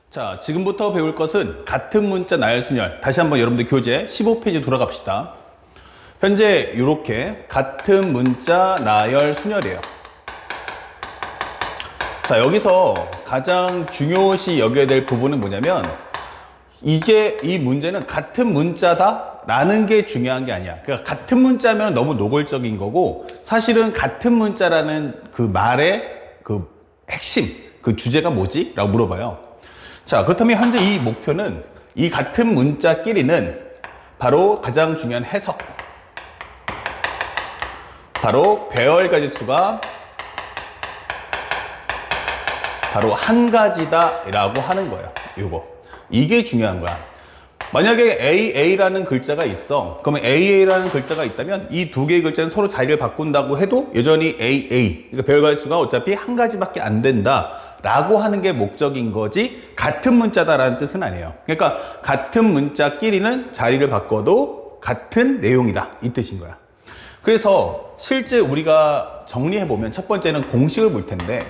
자, 지금부터 배울 것은 같은 문자 나열순열. 다시 한번 여러분들 교재 15페이지 돌아갑시다. 현재 이렇게 같은 문자 나열순열이에요. 자, 여기서 가장 중요시 여겨야 될 부분은 뭐냐면 이게 이 문제는 같은 문자다 라는 게 중요한 게 아니야. 그러니까 같은 문자면 너무 노골적인 거고, 사실은 같은 문자라는 그 말의 그 핵심, 그 주제가 뭐지? 라고 물어봐요. 자, 그렇다면 현재 이 목표는 이 같은 문자끼리는 바로 가장 중요한 해석, 바로 배열 가지수가 바로 한 가지다 라고 하는 거예요. 이게 중요한 거야. 만약에 AA라는 글자가 있어. 그러면 AA라는 글자가 있다면 이 두 개의 글자는 서로 자리를 바꾼다고 해도 여전히 AA. 그러니까 배열 가지수가 어차피 한 가지밖에 안 된다 라고 하는 게 목적인 거지, 같은 문자다라는 뜻은 아니에요. 그러니까 같은 문자끼리는 자리를 바꿔도 같은 내용이다 이 뜻인 거야. 그래서 실제 우리가 정리해보면 첫 번째는 공식을 볼 텐데,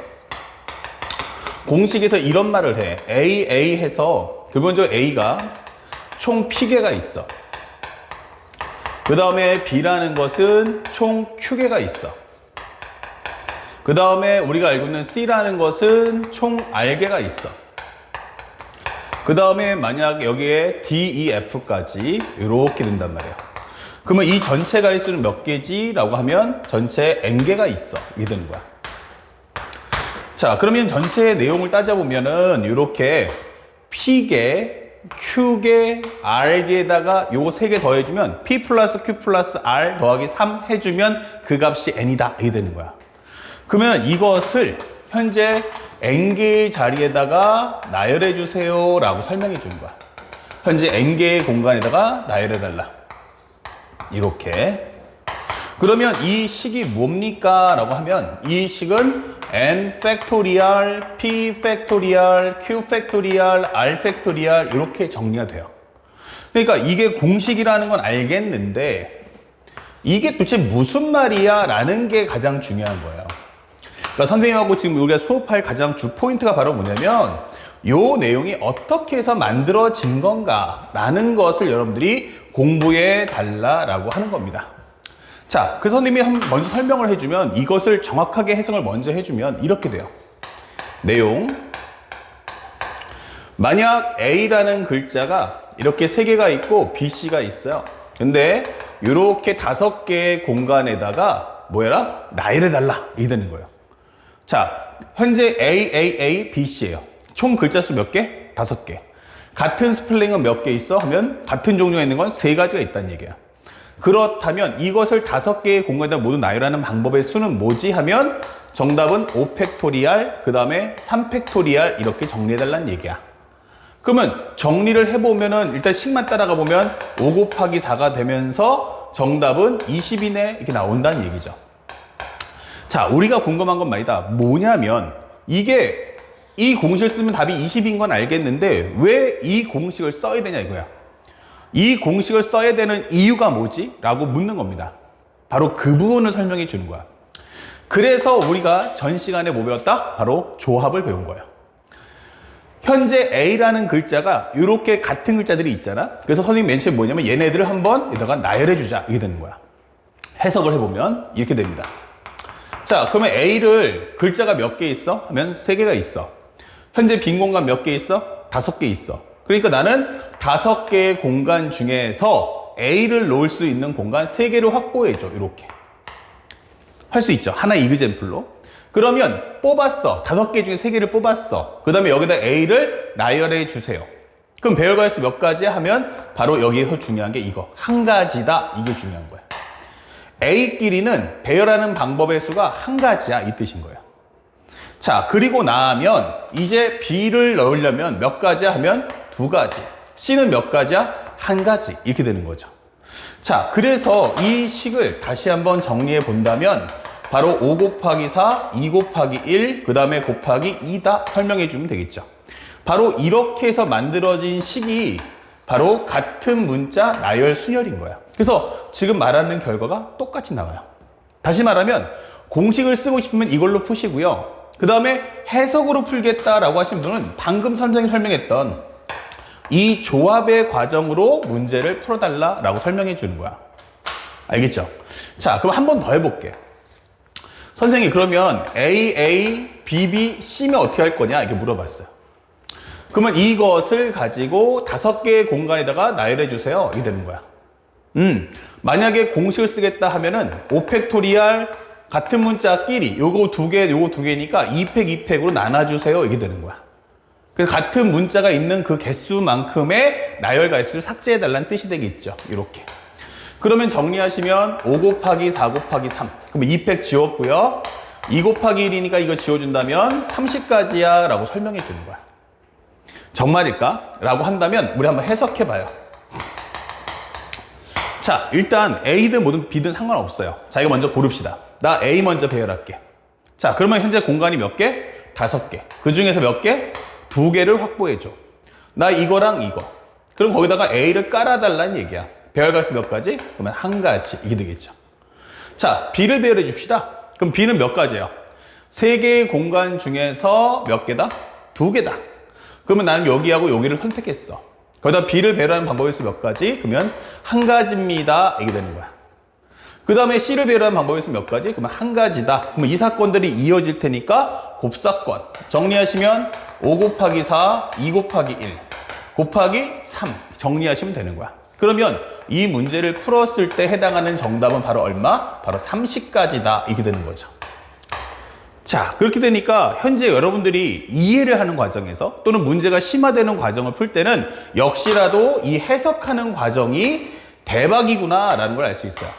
공식에서 이런 말을 해. AA 해서 기본적으로 A가 총 P개가 있어. 그 다음에 B라는 것은 총 Q개가 있어. 그 다음에 우리가 알고 있는 C라는 것은 총 R개가 있어. 그 다음에 만약 여기에 D, E, F까지 이렇게 된단 말이에요. 그러면 이 전체 가지수는 몇 개지? 라고 하면 전체 N개가 있어. 이게 되는 거야. 자, 그러면 전체 내용을 따져보면은 이렇게 P개, Q개, R개에다가 요거 3개 더해주면 P 플러스 Q 플러스 R 더하기 3 해주면 그 값이 N이다 이게 되는 거야. 그러면 이것을 현재 N개의 자리에다가 나열해 주세요 라고 설명해 주는 거야. 현재 N개의 공간에다가 나열해 달라. 이렇게. 그러면 이 식이 뭡니까? 라고 하면 이 식은 N 팩토리얼, P 팩토리얼, Q 팩토리얼, R 팩토리얼 이렇게 정리가 돼요. 그러니까 이게 공식이라는 건 알겠는데 이게 도대체 무슨 말이야? 라는 게 가장 중요한 거예요. 그러니까 선생님하고 지금 우리가 수업할 가장 주 포인트가 바로 뭐냐면 요 내용이 어떻게 해서 만들어진 건가 라는 것을 여러분들이 공부해 달라라고 하는 겁니다. 자, 그 선생님이 먼저 설명을 해주면, 이것을 정확하게 해석을 먼저 해주면 이렇게 돼요. 내용. 만약 A라는 글자가 이렇게 3개가 있고 BC가 있어요. 근데 이렇게 5개의 공간에다가 뭐해라? 나열해달라. 이게 되는 거예요. 자, 현재 AAA, BC예요. 총 글자 수 몇 개? 5개. 같은 스펠링은 몇 개 있어? 하면 같은 종류가 있는 건 3가지가 있다는 얘기야. 그렇다면 이것을 5개의 공간에다 모두 나열하는 방법의 수는 뭐지? 하면 정답은 5팩토리얼, 그 다음에 3팩토리얼 이렇게 정리해달라는 얘기야. 그러면 정리를 해보면은 일단 식만 따라가 보면 5 곱하기 4가 되면서 정답은 20이네 이렇게 나온다는 얘기죠. 자, 우리가 궁금한 건 말이다. 뭐냐면 이게 이 공식을 쓰면 답이 20인 건 알겠는데 왜 이 공식을 써야 되냐 이거야. 이 공식을 써야 되는 이유가 뭐지? 라고 묻는 겁니다. 바로 그 부분을 설명해 주는 거야. 그래서 우리가 전 시간에 뭐 배웠다? 바로 조합을 배운 거예요. 현재 A라는 글자가 이렇게 같은 글자들이 있잖아. 그래서 선생님 맨 처음에 뭐냐면 얘네들을 한번 여기다가 나열해 주자 이게 되는 거야. 해석을 해보면 이렇게 됩니다. 자, 그러면 A를 글자가 몇 개 있어? 하면 3개가 있어. 현재 빈 공간 몇 개 있어? 5개 있어. 그러니까 나는 5개의 공간 중에서 A를 놓을 수 있는 공간 3개를 확보해줘. 이렇게. 할 수 있죠. 하나의 이그젠플로. 그러면 뽑았어. 5개 중에 3개를 뽑았어. 그 다음에 여기다 A를 나열해 주세요. 그럼 배열 가지수 몇 가지 하면 바로 여기에서 중요한 게 이거. 한 가지다. 이게 중요한 거야. A끼리는 배열하는 방법의 수가 한 가지야. 이 뜻인 거야. 자, 그리고 나면 이제 B를 넣으려면 몇 가지야 하면 2가지. C는 몇 가지야? 1가지. 이렇게 되는 거죠. 자, 그래서 이 식을 다시 한번 정리해 본다면 바로 5 곱하기 4, 2 곱하기 1, 그 다음에 곱하기 2다 설명해 주면 되겠죠. 바로 이렇게 해서 만들어진 식이 바로 같은 문자 나열 순열인 거야. 그래서 지금 말하는 결과가 똑같이 나와요. 다시 말하면 공식을 쓰고 싶으면 이걸로 푸시고요. 그 다음에 해석으로 풀겠다라고 하신 분은 방금 선생님이 설명했던 이 조합의 과정으로 문제를 풀어달라라고 설명해 주는 거야. 알겠죠? 자, 그럼 한 번 더 해볼게. 선생님, 그러면 A, B, B, C면 어떻게 할 거냐? 이렇게 물어봤어요. 그러면 이것을 가지고 5개의 공간에다가 나열해 주세요. 이렇게 되는 거야. 만약에 공식을 쓰겠다 하면은 5팩토리알 같은 문자끼리 요거 2개, 요거 2개니까 2팩, 2팩으로 나눠주세요. 이게 되는 거야. 그래서 같은 문자가 있는 그 개수만큼의 나열 가수를 삭제해달라는 뜻이 되겠죠. 이렇게. 그러면 정리하시면 5 곱하기 4 곱하기 3. 그러면 2팩 지웠고요. 2 곱하기 1이니까 이거 지워준다면 30까지야 라고 설명해 주는 거야. 정말일까? 라고 한다면 우리 한번 해석해 봐요. 자, 일단 A든 뭐든 B든 상관없어요. 자, 이거 먼저 고릅시다. 나 A 먼저 배열할게. 자, 그러면 현재 공간이 몇 개? 5개. 그 중에서 몇 개? 2개를 확보해줘. 나 이거랑 이거. 그럼 거기다가 A를 깔아달라는 얘기야. 배열 가수 몇 가지? 그러면 1가지. 이게 되겠죠. 자, B를 배열해 줍시다. 그럼 B는 몇 가지예요? 3개의 공간 중에서 몇 개다? 2개다. 그러면 나는 여기하고 여기를 선택했어. 거기다 B를 배열하는 방법이 있어 몇 가지? 그러면 1가지입니다. 이게 되는 거야. 그 다음에 C를 배열하는 방법이 있어 몇 가지? 그러면 1가지다. 그러면 이 사건들이 이어질 테니까 곱사건. 정리하시면 5 곱하기 4, 2 곱하기 1, 곱하기 3. 정리하시면 되는 거야. 그러면 이 문제를 풀었을 때 해당하는 정답은 바로 얼마? 바로 30가지다. 이렇게 되는 거죠. 자, 그렇게 되니까 현재 여러분들이 이해를 하는 과정에서 또는 문제가 심화되는 과정을 풀 때는 역시라도 이 해석하는 과정이 대박이구나 라는 걸 알 수 있어요.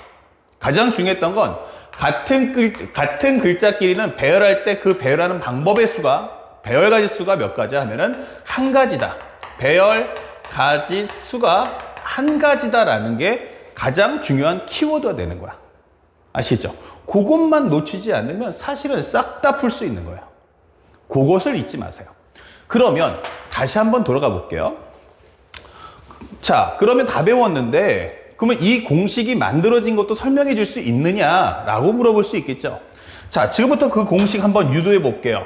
가장 중요했던 건 같은 글자끼리는 배열할 때 그 배열하는 방법의 수가 배열 가지 수가 몇 가지 하면은 1가지다. 배열 가지 수가 1가지다라는 게 가장 중요한 키워드가 되는 거야. 아시겠죠? 그것만 놓치지 않으면 사실은 싹 다 풀 수 있는 거예요. 그것을 잊지 마세요. 그러면 다시 한번 돌아가 볼게요. 자, 그러면 다 배웠는데 그러면 이 공식이 만들어진 것도 설명해 줄 수 있느냐라고 물어볼 수 있겠죠. 자, 지금부터 그 공식 한번 유도해 볼게요.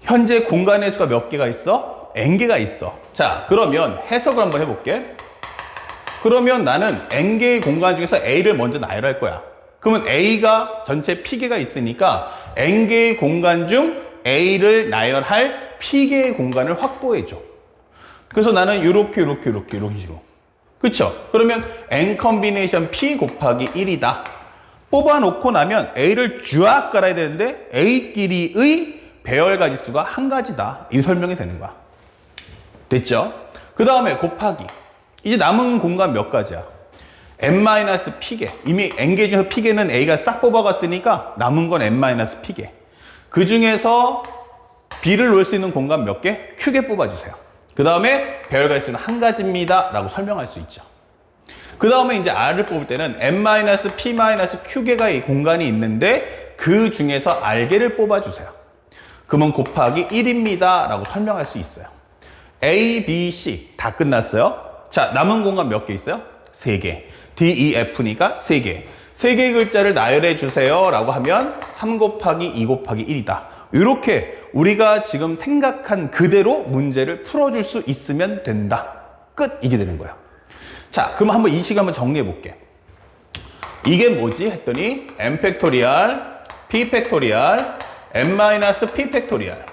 현재 공간의 수가 몇 개가 있어? n개가 있어. 자, 그러면 해석을 한번 해볼게. 그러면 나는 n개의 공간 중에서 a를 먼저 나열할 거야. 그러면 a가 전체 p개가 있으니까 n개의 공간 중 a를 나열할 p개의 공간을 확보해줘. 그래서 나는 이렇게 식으로. 그쵸? 그러면 n 컨비네이션 p 곱하기 1이다. 뽑아놓고 나면 a를 쫙 깔아야 되는데 a끼리의 배열 가지수가 1가지다. 이 설명이 되는 거야. 됐죠? 그 다음에 곱하기. 이제 남은 공간 몇 가지야? n-p개. 이미 n개 중에서 p개는 a가 싹 뽑아갔으니까 남은 건 n-p개. 그 중에서 b를 놓을 수 있는 공간 몇 개? q개 뽑아주세요. 그 다음에 배열 가지수는 1가지입니다. 라고 설명할 수 있죠. 그 다음에 이제 r을 뽑을 때는 n-p-q개가 이 공간이 있는데 그 중에서 r개를 뽑아주세요. 그러면 곱하기 1입니다. 라고 설명할 수 있어요. A, B, C 다 끝났어요. 자, 남은 공간 몇 개 있어요? 3개. D, E, F니까 3개. 3개의 글자를 나열해 주세요 라고 하면 3 곱하기 2 곱하기 1이다. 이렇게 우리가 지금 생각한 그대로 문제를 풀어줄 수 있으면 된다. 끝! 이게 되는 거예요. 자, 그럼 한번 이 시간 한번 정리해 볼게. 이게 뭐지? 했더니 n 팩토리알, p 팩토리알, n-p 팩토리알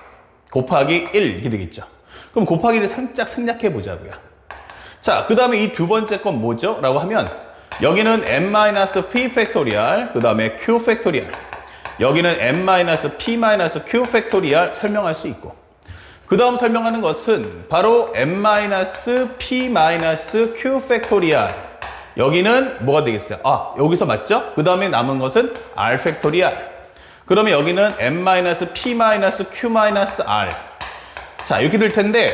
곱하기 1 이렇게 되겠죠. 그럼 곱하기를 살짝 생략해 보자고요. 자, 그 다음에 이 두 번째 건 뭐죠? 라고 하면 여기는 n-p 팩토리알, 그 다음에 q 팩토리알. 여기는 n-p-q 팩토리알 설명할 수 있고, 그 다음 설명하는 것은 바로 n-p-q 팩토리알. 여기는 뭐가 되겠어요? 아, 여기서 맞죠? 그 다음에 남은 것은 r 팩토리알. 그러면 여기는 n-p-q-r. 자, 이렇게 될 텐데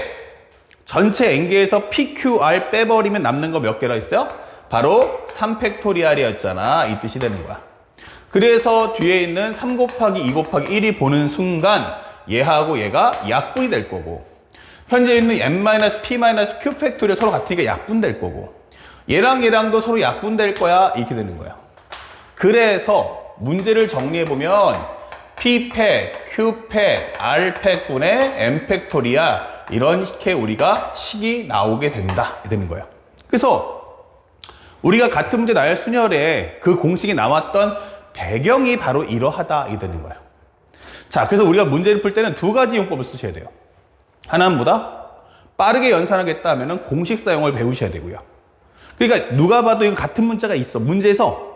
전체 n개에서 pqr 빼버리면 남는 거 몇 개라 했어요? 바로 3팩토리알이었잖아. 이 뜻이 되는 거야. 그래서 뒤에 있는 3 곱하기 2 곱하기 1이 보는 순간 얘하고 얘가 약분이 될 거고, 현재 있는 n-p-q 팩토리얼 서로 같으니까 약분될 거고, 얘랑 얘랑도 서로 약분될 거야. 이렇게 되는 거야. 그래서 문제를 정리해보면 P팩, Q팩, R팩분의 M팩토리얼 이런 식의 우리가 식이 나오게 된다 되는 거예요. 그래서 우리가 같은 문제 나열 순열에 그 공식이 나왔던 배경이 바로 이러하다 이 되는 거예요. 자, 그래서 우리가 문제를 풀 때는 두 가지 용법을 쓰셔야 돼요. 하나는 뭐다? 빠르게 연산하겠다 하면은 공식 사용을 배우셔야 되고요. 그러니까 누가 봐도 이거 같은 문자가 있어. 문제에서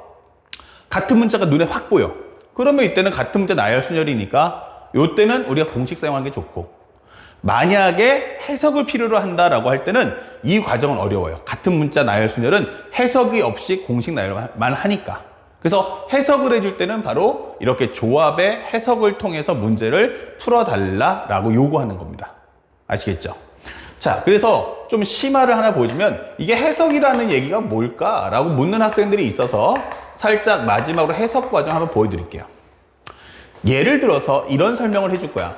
같은 문자가 눈에 확 보여. 그러면 이때는 같은 문자 나열 순열이니까 이때는 우리가 공식 사용하는 게 좋고, 만약에 해석을 필요로 한다라고 할 때는 이 과정은 어려워요. 같은 문자 나열 순열은 해석이 없이 공식 나열만 하니까. 그래서 해석을 해줄 때는 바로 이렇게 조합의 해석을 통해서 문제를 풀어달라라고 요구하는 겁니다. 아시겠죠? 자, 그래서 좀 심화를 하나 보여주면 이게 해석이라는 얘기가 뭘까라고 묻는 학생들이 있어서 살짝 마지막으로 해석 과정 한번 보여드릴게요. 예를 들어서 이런 설명을 해줄 거야.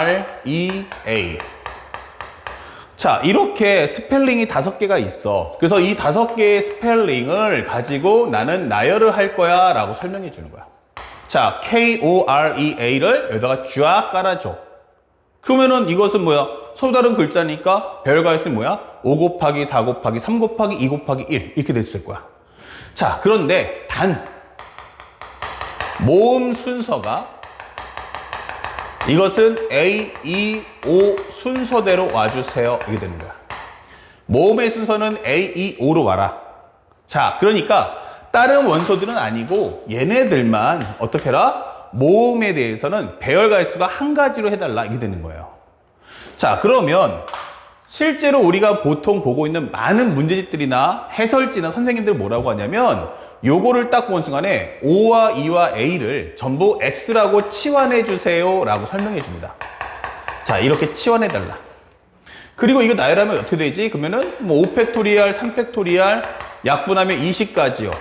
K-O-R-E-A. 자, 이렇게 스펠링이 5개가 있어. 그래서 이 5개의 스펠링을 가지고 나는 나열을 할 거야 라고 설명해 주는 거야. 자, K-O-R-E-A를 여기다가 쫙 깔아줘. 그러면은 이것은 뭐야? 서로 다른 글자니까 배열가있으면 뭐야? 5 곱하기 4 곱하기 3 곱하기 2 곱하기 1 이렇게 됐을 거야. 자, 그런데 단 모음 순서가 이것은 A, E, O 순서대로 와주세요. 이게 되는 거야. 모음의 순서는 A, E, O로 와라. 자, 그러니까 다른 원소들은 아니고 얘네들만 어떻게 해라? 모음에 대해서는 배열 가지수가 한 가지로 해달라. 이게 되는 거예요. 자, 그러면 실제로 우리가 보통 보고 있는 많은 문제집들이나 해설지나 선생님들 뭐라고 하냐면 요거를 딱 본 순간에 O와 E와 A를 전부 X라고 치환해 주세요 라고 설명해 줍니다. 자, 이렇게 치환해 달라. 그리고 이거 나열하면 어떻게 되지? 그러면은 뭐 5팩토리얼, 3팩토리얼, 약분하면 20까지요.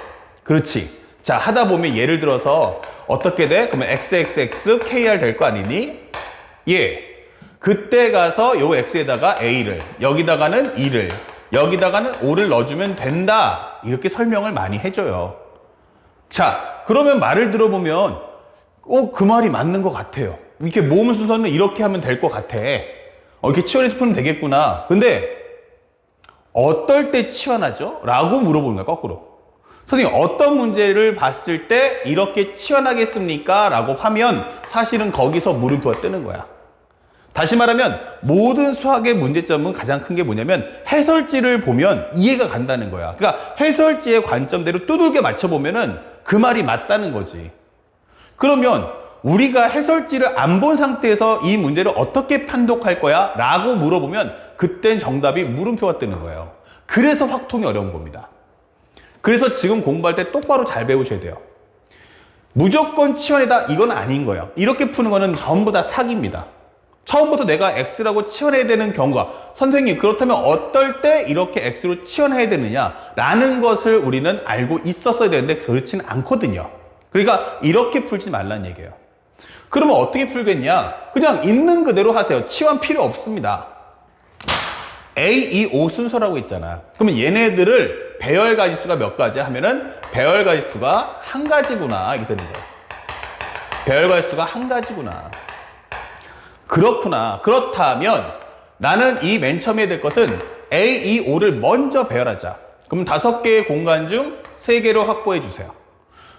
그렇지. 자, 하다 보면 예를 들어서 어떻게 돼? 그러면 XXX, KR 될 거 아니니? 예. 그때 가서 요 X에다가 A를, 여기다가는 E를, 여기다가는 O를 넣어주면 된다. 이렇게 설명을 많이 해줘요. 자, 그러면 말을 들어보면 그 말이 맞는 것 같아요. 이렇게 모음 순서는 이렇게 하면 될 것 같아. 이렇게 치환해서 풀면 되겠구나. 근데 어떨 때 치환하죠? 라고 물어보는 거야, 거꾸로. 선생님, 어떤 문제를 봤을 때 이렇게 치환하겠습니까? 라고 하면 사실은 거기서 물음표가 뜨는 거야. 다시 말하면 모든 수학의 문제점은 가장 큰 게 뭐냐면 해설지를 보면 이해가 간다는 거야. 그러니까 해설지의 관점대로 두들겨 맞춰보면은 그 말이 맞다는 거지. 그러면 우리가 해설지를 안 본 상태에서 이 문제를 어떻게 판독할 거야? 라고 물어보면 그땐 정답이 물음표가 뜨는 거예요. 그래서 확통이 어려운 겁니다. 그래서 지금 공부할 때 똑바로 잘 배우셔야 돼요. 무조건 치환이다 이건 아닌 거예요. 이렇게 푸는 거는 전부 다 사기입니다. 처음부터 내가 X라고 치환해야 되는 경우가 선생님 그렇다면 어떨 때 이렇게 X로 치환해야 되느냐 라는 것을 우리는 알고 있었어야 되는데 그렇지는 않거든요. 그러니까 이렇게 풀지 말라는 얘기예요. 그러면 어떻게 풀겠냐? 그냥 있는 그대로 하세요. 치환 필요 없습니다. A, E, O 순서라고 있잖아. 그러면 얘네들을 배열 가지수가 몇 가지 하면은 배열 가지수가 한 가지구나 이렇게 되는 거예요. 배열 가지수가 한 가지구나. 그렇구나. 그렇다면 나는 이 맨 처음에 해야 될 것은 A, E, O를 먼저 배열하자. 그럼 5개의 공간 중 3개로 확보해 주세요.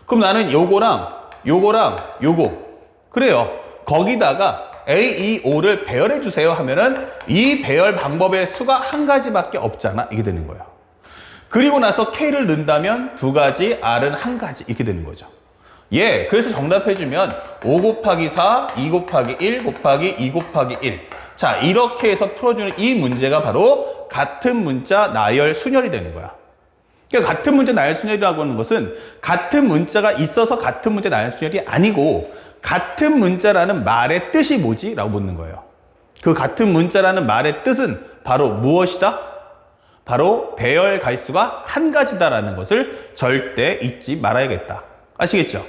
그럼 나는 요거랑 요거랑 요거 그래요. 거기다가 A, E, O를 배열해 주세요 하면은 이 배열 방법의 수가 한 가지밖에 없잖아. 이게 되는 거예요. 그리고 나서 K를 넣는다면 2가지, R은 1가지 이렇게 되는 거죠. 예, 그래서 정답해주면 5 곱하기 4, 2 곱하기 1 곱하기 2 곱하기 1. 자, 이렇게 해서 풀어주는 이 문제가 바로 같은 문자 나열 순열이 되는 거야. 그러니까 같은 문자 나열 순열이라고 하는 것은 같은 문자가 있어서 같은 문자 나열 순열이 아니고 같은 문자라는 말의 뜻이 뭐지? 라고 묻는 거예요. 그 같은 문자라는 말의 뜻은 바로 무엇이다? 바로 배열 가지수가 한 가지다라는 것을 절대 잊지 말아야겠다. 아시겠죠?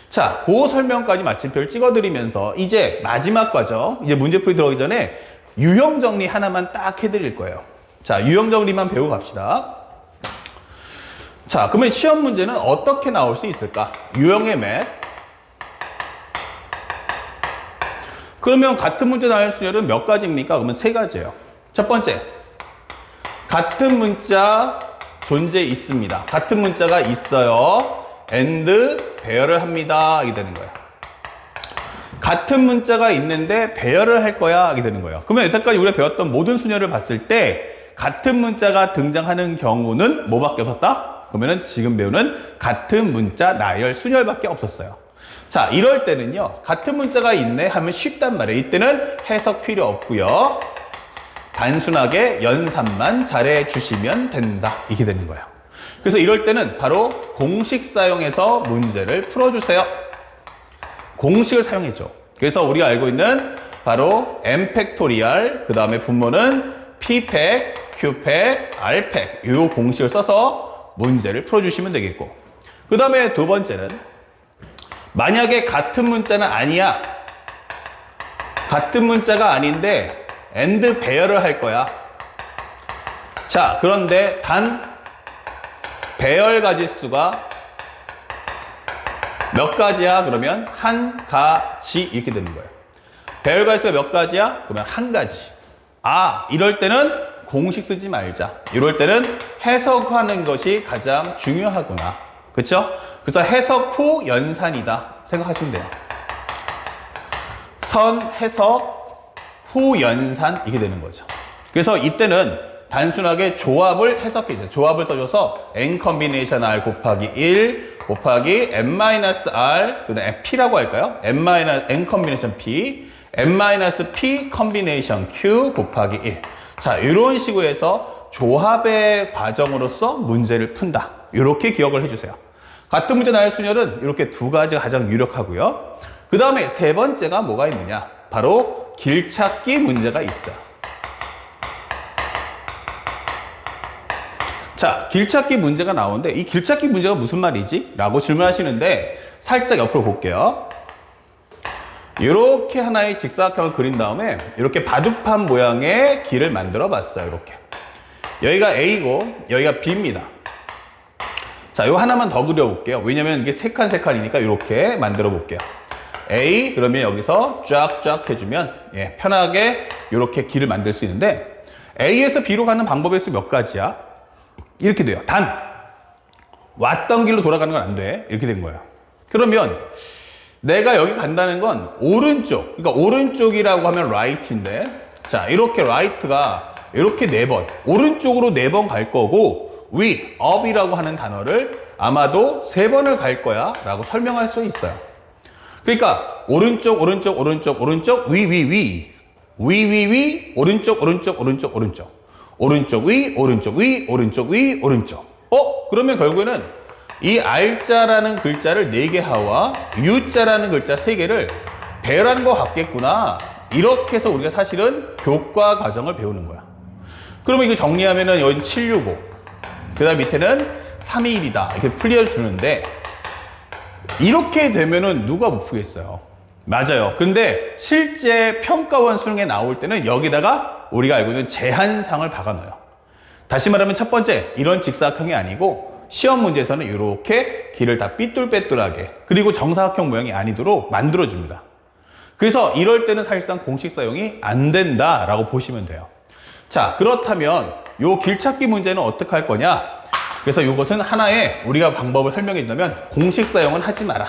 자, 그 설명까지 마침표를 찍어드리면서 이제 마지막 과정, 이제 문제풀이 들어가기 전에 유형 정리 하나만 딱 해드릴 거예요. 자, 유형 정리만 배우고 갑시다. 자, 그러면 시험 문제는 어떻게 나올 수 있을까? 유형의 맵. 그러면 같은 문자 나열 순열은 몇 가지입니까? 그러면 세 가지예요. 첫 번째, 같은 문자 존재 있습니다. 같은 문자가 있어요. and 배열을 합니다. 이게 되는 거예요. 같은 문자가 있는데 배열을 할 거야. 이게 되는 거예요. 그러면 여태까지 우리가 배웠던 모든 순열을 봤을 때 같은 문자가 등장하는 경우는 뭐밖에 없었다? 그러면은 지금 배우는 같은 문자 나열 순열밖에 없었어요. 자, 이럴 때는요, 같은 문자가 있네 하면 쉽단 말이에요. 이때는 해석 필요 없고요. 단순하게 연산만 잘해 주시면 된다. 이게 되는 거예요. 그래서 이럴 때는 바로 공식 사용해서 문제를 풀어주세요. 공식을 사용해줘. 그래서 우리가 알고 있는 바로 m 팩토리얼, 그 다음에 분모는 p 팩, q 팩, r 팩, 이 공식을 써서 문제를 풀어주시면 되겠고, 그 다음에 두 번째는 만약에 같은 문자는 아니야. 같은 문자가 아닌데 and 배열을 할 거야. 자, 그런데 단 배열 가지수가 몇 가지야? 그러면 한 가지 이렇게 되는 거예요. 배열 가지수가 몇 가지야? 그러면 한 가지. 아, 이럴 때는 공식 쓰지 말자. 이럴 때는 해석하는 것이 가장 중요하구나. 그렇죠? 그래서 해석 후 연산이다 생각하시면 돼요. 선 해석 후 연산 이게 되는 거죠. 그래서 이때는 단순하게 조합을 해석해줘요. 조합을 써줘서 n 컨비네이션 r 곱하기 1 곱하기 n-r 그다음에 p라고 할까요? n 컨비네이션 p n-p 컨비네이션 q 곱하기 1. 자, 이런 식으로 해서 조합의 과정으로서 문제를 푼다. 이렇게 기억을 해주세요. 같은 문제 나열 순열은 이렇게 두 가지가 가장 유력하고요. 그 다음에 세 번째가 뭐가 있느냐? 바로 길찾기 문제가 있어요. 자, 길찾기 문제가 나오는데 이 길찾기 문제가 무슨 말이지? 라고 질문하시는데 살짝 옆으로 볼게요. 이렇게 하나의 직사각형을 그린 다음에 이렇게 바둑판 모양의 길을 만들어 봤어요. 이렇게. 여기가 A고 여기가 B입니다. 자, 이거 하나만 더 그려볼게요. 왜냐면 이게 세 칸이니까 이렇게 만들어 볼게요. A, 그러면 여기서 쫙쫙 해주면, 예, 편하게 이렇게 길을 만들 수 있는데, A에서 B로 가는 방법의 수 몇 가지야? 이렇게 돼요. 단, 왔던 길로 돌아가는 건 안 돼. 이렇게 된 거예요. 그러면, 내가 여기 간다는 건 오른쪽, 그러니까 오른쪽이라고 하면 right인데, 자, 이렇게 right가 이렇게 4번, 오른쪽으로 4번 갈 거고, 위, up이라고 하는 단어를 아마도 3번을 갈 거야 라고 설명할 수 있어요. 그러니까 오른쪽, 오른쪽, 오른쪽, 오른쪽, 위, 위, 위, 위, 위, 위, 오른쪽, 오른쪽, 오른쪽, 오른쪽, 오른쪽, 위, 오른쪽, 위, 오른쪽, 위, 오른쪽. 그러면 결국에는 이 R자라는 글자를 4개 하와 U자라는 글자 3개를 배열하는 것 같겠구나. 이렇게 해서 우리가 사실은 교과 과정을 배우는 거야. 그러면 이거 정리하면은 여기 765. 그 다음 밑에는 321이다. 이렇게 풀려주는데, 이렇게 되면은 누가 못 푸겠어요? 맞아요. 근데 실제 평가원 수능에 나올 때는 여기다가 우리가 알고 있는 제한상을 박아 넣어요. 다시 말하면 첫 번째, 이런 직사각형이 아니고 시험 문제에서는 이렇게 길을 다 삐뚤빼뚤하게, 그리고 정사각형 모양이 아니도록 만들어줍니다. 그래서 이럴 때는 사실상 공식 사용이 안 된다라고 보시면 돼요. 자, 그렇다면 요 길찾기 문제는 어떻게 할 거냐? 그래서 이것은 하나의 우리가 방법을 설명해 준다면 공식 사용은 하지 마라.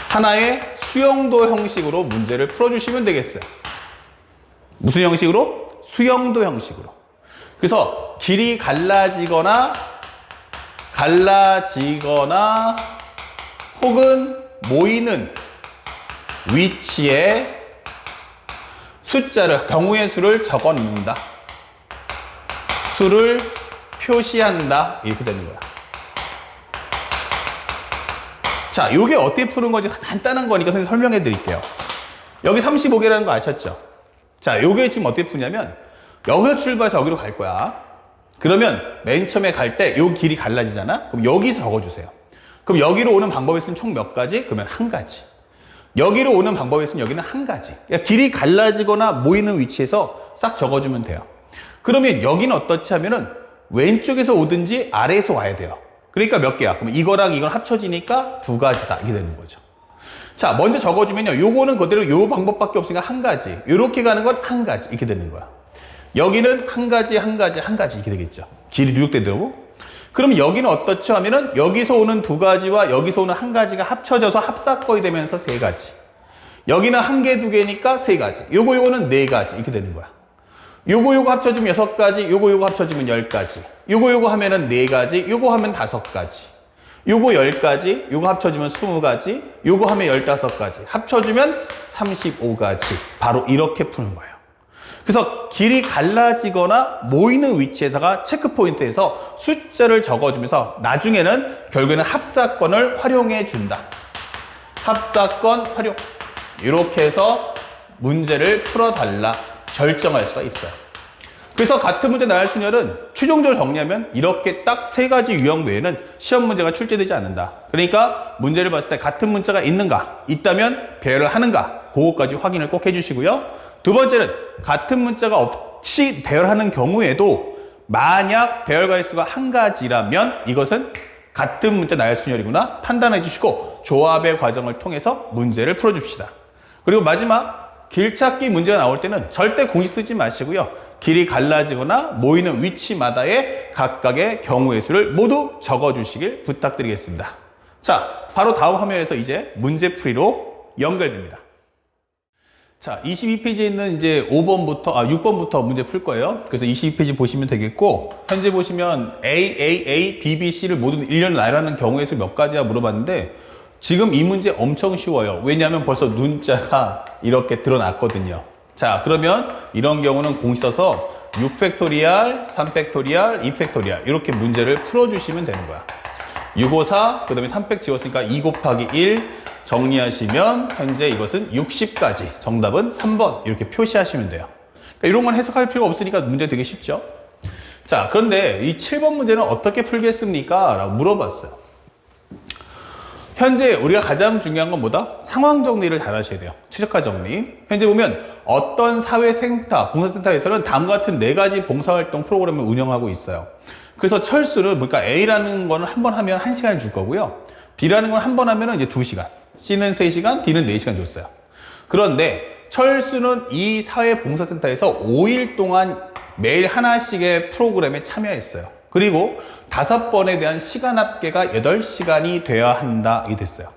하나의 수영도 형식으로 문제를 풀어주시면 되겠어요. 무슨 형식으로? 수영도 형식으로. 그래서 길이 갈라지거나 혹은 모이는 위치에 숫자를, 경우의 수를 적어 놓는다. 수를 표시한다. 이렇게 되는 거야. 자, 이게 어떻게 푸는 건지 간단한 거니까 선생님 설명해 드릴게요. 여기 35개라는 거 아셨죠? 자, 이게 지금 어떻게 푸냐면 여기서 출발해서 여기로 갈 거야. 그러면 맨 처음에 갈 때 이 길이 갈라지잖아? 그럼 여기서 적어주세요. 그럼 여기로 오는 방법의 수는 총 몇 가지? 그러면 한 가지. 여기로 오는 방법의 수는 여기는 한 가지. 그러니까 길이 갈라지거나 모이는 위치에서 싹 적어주면 돼요. 그러면 여기는 어떻지 하면은 왼쪽에서 오든지 아래에서 와야 돼요. 그러니까 몇 개야? 그럼 이거랑 이건 합쳐지니까 2가지다. 이게 되는 거죠. 자, 먼저 적어주면요. 요거는 그대로 요 방법밖에 없으니까 한 가지. 요렇게 가는 건 한 가지. 이렇게 되는 거야. 여기는 한 가지, 한 가지, 한 가지. 이렇게 되겠죠. 길이 누적되더라고. 그럼 여기는 어떻죠? 하면은 여기서 오는 두 가지와 여기서 오는 한 가지가 합쳐져서 합사건이 되면서 세 가지. 여기는 한 개, 두 개니까 세 가지. 요거는 네 가지. 이렇게 되는 거야. 요거 합쳐주면 여섯 가지. 요거 합쳐주면 10가지. 요거 하면은 네 가지. 요거 하면 5가지. 요거 10가지, 요거 합쳐주면 20가지, 요거 하면 15가지, 합쳐주면 35가지. 바로 이렇게 푸는 거예요. 그래서 길이 갈라지거나 모이는 위치에다가 체크포인트에서 숫자를 적어주면서 나중에는 결국에는 합사건을 활용해 준다. 합사건 활용. 이렇게 해서 문제를 풀어달라 결정할 수가 있어요. 그래서 같은 문제 나열 순열은 최종적으로 정리하면 이렇게 딱 세 가지 유형 외에는 시험 문제가 출제되지 않는다. 그러니까 문제를 봤을 때 같은 문자가 있는가, 있다면 배열을 하는가, 그거까지 확인을 꼭 해주시고요. 두 번째는 같은 문자가 없이 배열하는 경우에도 만약 배열 가지수가 한 가지라면 이것은 같은 문자 나열 순열이구나 판단해 주시고 조합의 과정을 통해서 문제를 풀어줍시다. 그리고 마지막 길찾기 문제가 나올 때는 절대 공식 쓰지 마시고요. 길이 갈라지거나 모이는 위치마다의 각각의 경우의 수를 모두 적어주시길 부탁드리겠습니다. 자, 바로 다음 화면에서 이제 문제풀이로 연결됩니다. 자, 22페이지에 있는 이제 6번부터 문제 풀 거예요. 그래서 22페이지 보시면 되겠고, 현재 보시면 A, B, B, C를 모두 일렬로 나열하는 경우의 수 몇 가지야 물어봤는데, 지금 이 문제 엄청 쉬워요. 왜냐하면 벌써 눈자가 이렇게 드러났거든요. 자, 그러면 이런 경우는 공식 써서 6팩토리얼, 3팩토리얼, 2팩토리얼 이렇게 문제를 풀어주시면 되는 거야. 654, 그 다음에 3팩 지웠으니까 2 곱하기 1 정리하시면 현재 이것은 60까지. 정답은 3번 이렇게 표시하시면 돼요. 그러니까 이런 건 해석할 필요가 없으니까 문제 되게 쉽죠. 자, 그런데 이 7번 문제는 어떻게 풀겠습니까? 라고 물어봤어요. 현재 우리가 가장 중요한 건 뭐다? 상황 정리를 잘 하셔야 돼요. 최적화 정리. 현재 보면 어떤 사회센터, 봉사센터에서는 다음과 같은 4가지 봉사활동 프로그램을 운영하고 있어요. 그래서 철수는 그러니까 A라는 거는 한 번 하면 1시간을 줄 거고요. B라는 건 한 번 하면 이제 2시간. C는 3시간, D는 4시간 줬어요. 그런데 철수는 이 사회봉사센터에서 5일 동안 매일 하나씩의 프로그램에 참여했어요. 그리고 5번에 대한 시간 합계가 8시간이 돼야 한다. 이 됐어요.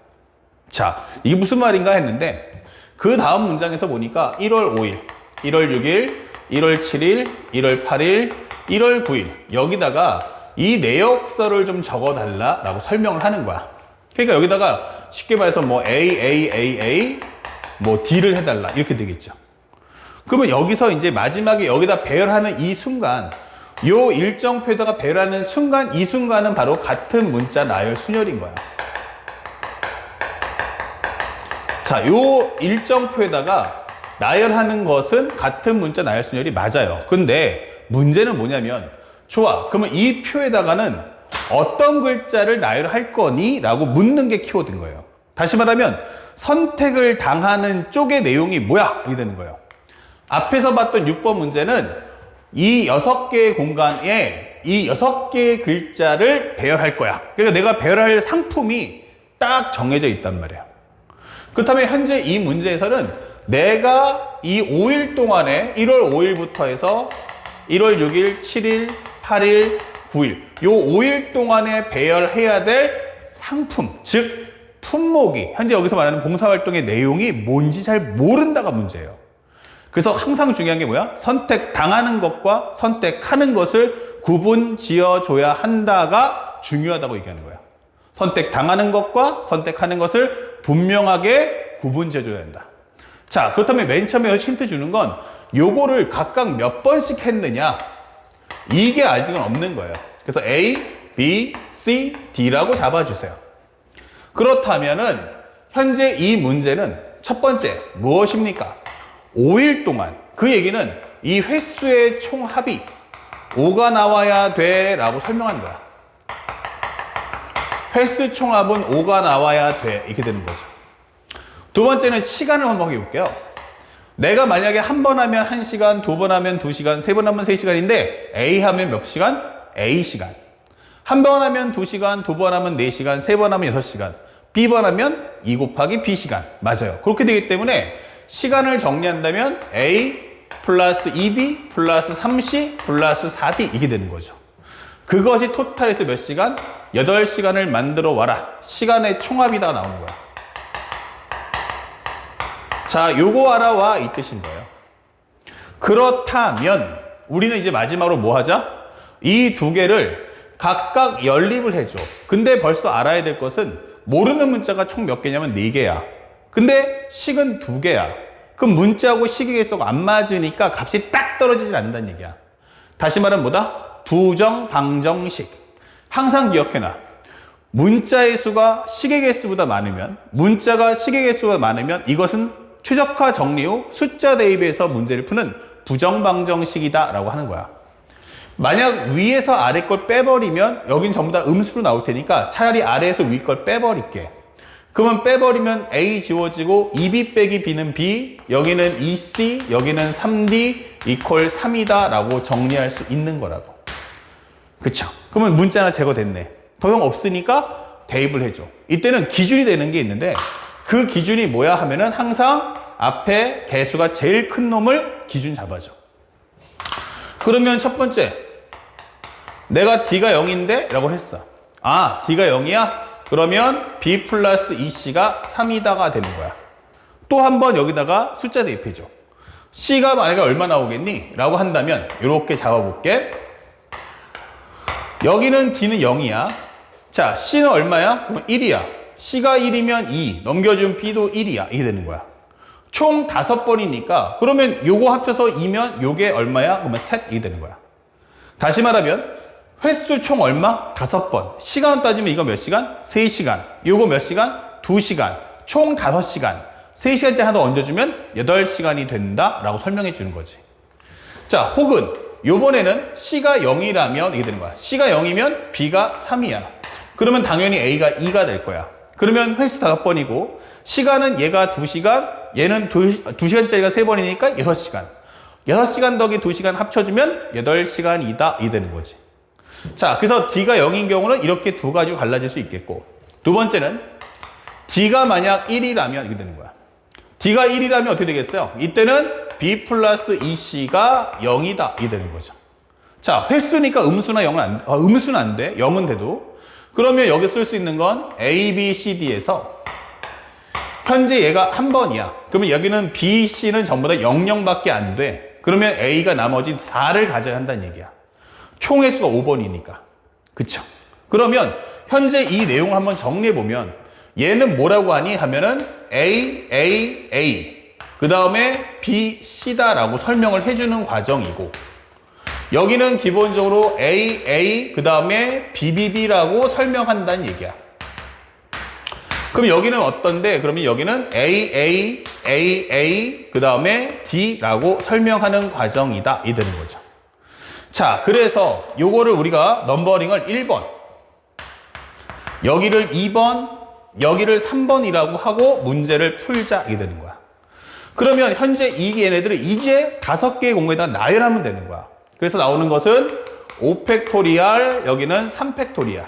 자, 이게 무슨 말인가 했는데 그 다음 문장에서 보니까 1월 5일, 1월 6일, 1월 7일, 1월 8일, 1월 9일 여기다가 이 내역서를 좀 적어달라라고 설명을 하는 거야. 그러니까 여기다가 쉽게 말해서 뭐 A, 뭐 D를 해달라 이렇게 되겠죠. 그러면 여기서 이제 마지막에 여기다 배열하는 이 순간 요 일정표에다가 배열하는 순간, 이 순간은 바로 같은 문자 나열 순열인 거야. 자, 요 일정표에다가 나열하는 것은 같은 문자 나열 순열이 맞아요. 근데 문제는 뭐냐면, 좋아, 그러면 이 표에다가는 어떤 글자를 나열할 거니? 라고 묻는 게 키워드인 거예요. 다시 말하면 선택을 당하는 쪽의 내용이 뭐야? 이게 되는 거예요. 앞에서 봤던 6번 문제는 이 6개의 공간에 이 6개의 글자를 배열할 거야. 그러니까 내가 배열할 상품이 딱 정해져 있단 말이에요. 그렇다면 현재 이 문제에서는 내가 이 5일 동안에 1월 5일부터 해서 1월 6일, 7일, 8일, 9일 요 5일 동안에 배열해야 될 상품, 즉 품목이 현재 여기서 말하는 봉사활동의 내용이 뭔지 잘 모른다가 문제예요. 그래서 항상 중요한 게 뭐야? 선택당하는 것과 선택하는 것을 구분 지어줘야 한다가 중요하다고 얘기하는 거야. 선택당하는 것과 선택하는 것을 분명하게 구분 지어줘야 한다. 자, 그렇다면 맨 처음에 힌트 주는 건 요거를 각각 몇 번씩 했느냐? 이게 아직은 없는 거예요. 그래서 A, B, C, D라고 잡아주세요. 그렇다면은 현재 이 문제는 첫 번째 무엇입니까? 5일 동안, 그 얘기는 이 횟수의 총합이 5가 나와야 돼 라고 설명한 거야. 횟수 총합은 5가 나와야 돼 이렇게 되는 거죠. 두 번째는 시간을 한번 해볼게요. 내가 만약에 한 번 하면 1시간, 2번 하면 2시간, 3번 하면 3시간인데 A 하면 몇 시간? A 시간. 한 번 하면 2시간, 2번 하면 4시간, 3번 하면 6시간. B번 하면 2 곱하기 B시간. 맞아요. 그렇게 되기 때문에 시간을 정리한다면 A 플러스 2B 플러스 3C 플러스 4D 이게 되는 거죠. 그것이 토탈에서 몇 시간? 8시간을 만들어 와라. 시간의 총합이다 나오는 거야. 자, 요거 알아와 이 뜻인 거예요. 그렇다면 우리는 이제 마지막으로 뭐 하자? 이 두 개를 각각 연립을 해줘. 근데 벌써 알아야 될 것은 모르는 문자가 총 몇 개냐면 4개야. 근데 식은 2개야. 그럼 문자하고 식의 개수가 안 맞으니까 값이 딱 떨어지질 않는다는 얘기야. 다시 말하면 뭐다? 부정, 방정식. 항상 기억해놔. 문자의 수가 식의 개수보다 많으면, 문자가 식의 개수보다 많으면 이것은 최적화 정리 후 숫자 대입해서 문제를 푸는 부정방정식이다 라고 하는 거야. 만약 위에서 아래 걸 빼버리면 여긴 전부 다 음수로 나올 테니까 차라리 아래에서 위 걸 빼버릴게. 그러면 빼버리면 A 지워지고 2B 빼기 B는 B, 여기는 2C, 여기는 3D 이퀄 3이다 라고 정리할 수 있는 거라고. 그쵸? 그러면 문자 하나 제거됐네. 더 이상 없으니까 대입을 해줘. 이때는 기준이 되는 게 있는데 그 기준이 뭐야 하면은 항상 앞에 개수가 제일 큰 놈을 기준 잡아줘. 그러면 첫 번째, 내가 D가 0인데? 라고 했어. 아, D가 0이야? 그러면 B 플러스 2C가 3이다가 되는 거야. 또 한 번 여기다가 숫자 대입해줘. C가 만약에 얼마 나오겠니? 라고 한다면 이렇게 잡아볼게. 여기는 D는 0이야. 자, C는 얼마야? 그럼 1이야. C가 1이면 2, 넘겨준 B도 1이야. 이게 되는 거야. 총 5번이니까 그러면 요거 합쳐서 2면 요게 얼마야? 그러면 셋 이게 되는 거야. 다시 말하면 횟수 총 얼마? 5번. 시간 따지면 이거 몇 시간? 3시간. 요거 몇 시간? 2시간. 총 5시간. 3시간째 하나 더 얹어주면 8시간이 된다 라고 설명해 주는 거지. 자, 혹은 요번에는 C가 0이라면 이게 되는 거야. C가 0이면 B가 3이야. 그러면 당연히 A가 2가 될 거야. 그러면 횟수 5번이고 시간은 얘가 2시간, 얘는 2시간짜리가 3번이니까 6시간. 6시간 더하기 2시간 합쳐주면 8시간이다. 이 되는 거지. 자, 그래서 D가 0인 경우는 이렇게 두 가지로 갈라질 수 있겠고, 두 번째는 D가 만약 1이라면 이렇게 되는 거야. D가 1이라면 어떻게 되겠어요? 이때는 B 플러스 2C가 0이다. 이 되는 거죠. 자, 횟수니까 음수나 0은 음수는 안 돼. 0은 돼도. 그러면 여기 쓸 수 있는 건 A, B, C, D에서 현재 얘가 한 번이야. 그러면 여기는 B, C는 전부 다 00밖에 안 돼. 그러면 A가 나머지 4를 가져야 한다는 얘기야. 총 횟수가 5번이니까. 그쵸? 그러면 현재 이 내용을 한번 정리해보면 얘는 뭐라고 하니? 하면은 A, A, A 그 다음에 B, C다라고 설명을 해주는 과정이고, 여기는 기본적으로 A, A 그 다음에 B, B, B라고 설명한다는 얘기야. 그럼 여기는 어떤데? 그러면 여기는 A, A, A, A 그 다음에 D라고 설명하는 과정이다. 이 되는 거죠. 자, 그래서 요거를 우리가 넘버링을 1번, 여기를 2번, 여기를 3번이라고 하고 문제를 풀자. 이게 되는 거야. 그러면 현재 이 얘네들을 이제 5개의 공간에다 나열하면 되는 거야. 그래서 나오는 것은 5팩토리알, 여기는 3팩토리알.